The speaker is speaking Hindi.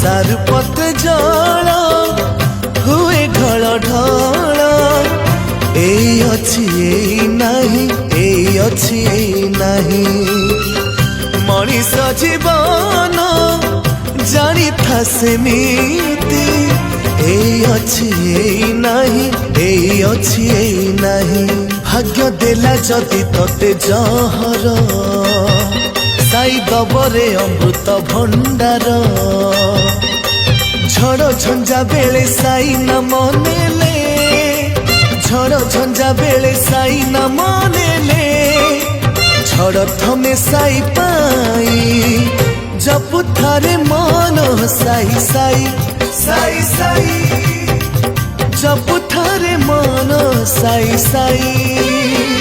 सारु पत्र जल हुए ढल ढल एई अछि एई नाही एई अछि एई नाही मनीष जीवन जानी था सेमिति एई अछि एई नाही एई अछि एई नाही भाग्य देला जदि तते जहर साई दबरे अमृत भंडार झड़ झंझा बेले साई न मनेले झड़ झंझा बेले साई न मनेले झड़ थमे साई पाई जप थारे मन साई साई साई साई जप थारे मन साई साई।